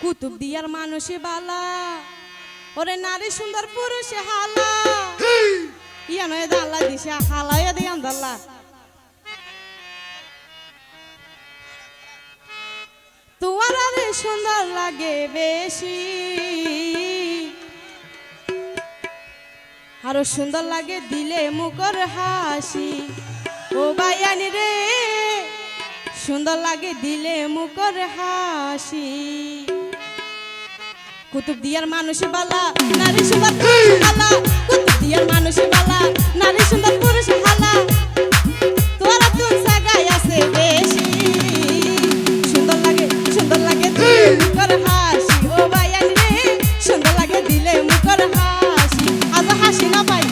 কুতুব দিয়ার মানুষে বালা ওরে নারী সুন্দর পুরুষে হালা ইয়া নয় দাল্লা দিছে হালা ইয়া দিয়ান দাল্লা তোমার আরে সুন্দর লাগে বেশি আরো সুন্দর লাগে দিলে মুখর হাসি ও বাইয়ানি রে সুন্দর লাগে দিলে মুখর হাসি কুতুব দিয়ার মানুষ বালা নারী সুন্দর পুরুষ হালা কুতুব দিয়ার মানুষ বালা নারী সুন্দর পুরুষ হালা তোরা তুন সাগাই আছে বেশি সুন্দর লাগে দিলে মুখর হাসি ও বাইয়ানি রে সুন্দর লাগে দিলে মুখর হাসি আজ হাসি না পাই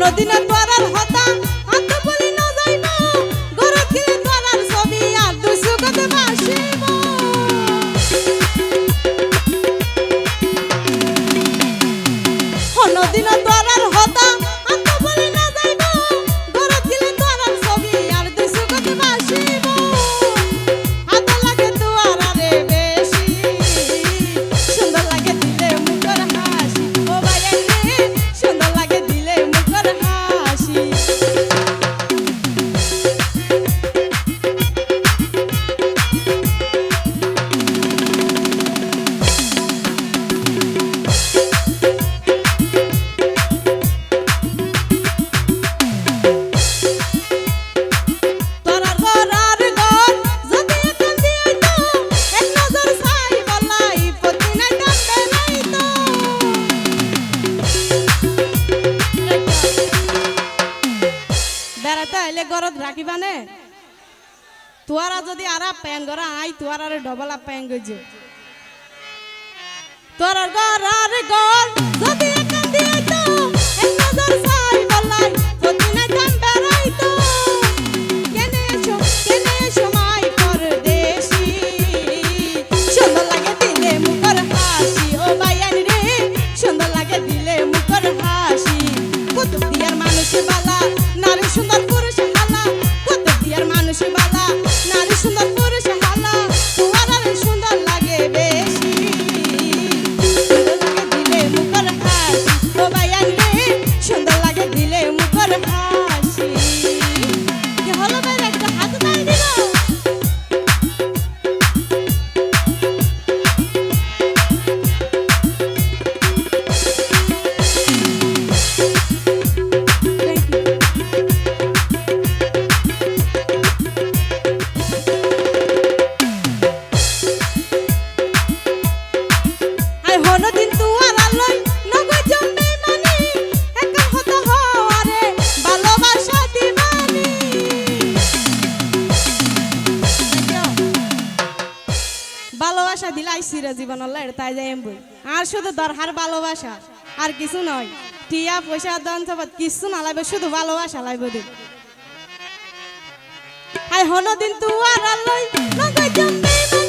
নদীনা তোরার হতা হাত বলি না যাইব গরত গিয়ে তোরার ছবি আর দুসু গতে বাসিব নদীনা তোরার হতা হাত বলি না যাইব গরত গিয়ে তোরার ছবি আর দুসু গতে বাসিব হাত লাগে তোর আরে বেশি সুন্দর লাগে দিলে মুখর হাসি ও ভাই রে সুন্দর লাগে দিলে মুখর হাসি তোরার ঘরার ঘর যদি এখন দিইতো এক নজর ছাই বলাই পতি নাই কান্দে নাইতো বেড়াতে আইলে ঘরত রাখিবানে তোরা যদি আরা প্যান গরা আই তোরা ডবল প্যান গইছে তোরার ঘরার ঘর যদি এখন দিইতো এক নজর ছাই বলাই পতি নাই কান্দে নাইতো কেনে সময় পরদেশি সুন্দর লাগে দিলে মুখর হাসি ও বাইয়ানি রে সুন্দর লাগে দিলে মুখর হাসি কুতুব দিয়ার মানুষ বালা নারী সুন্দর পুরুষ হালা কুতুব দিয়ার মানুষ বালা নারী সুন্দর পুরুষ হালা তোমার আরে সুন্দর লাগে বেশি সুন্দর লাগে দিলে মুখর হাসি ও বাইয়ানি রে সুন্দর লাগে দিলে মুখর হাসি কি হলো ভাই একটা হাত দাই দিল আই হনো দিন তুয়ার আলোয় নগদ জমবে মানি একা হতে হওয়ারে ভালোবাসা দিবানি ভালোবাসা দিলাই সিরা জীবন আল্লাহ তাই যাই এমবই আর শুধু দরকার ভালোবাসা আর কিছু নয় টিয়া পয়সা দন সব কিছু না লাগবে শুধু ভালোবাসা লাগবে দে আই হনো দিন তুয়ার আলোয় নগদ জমবে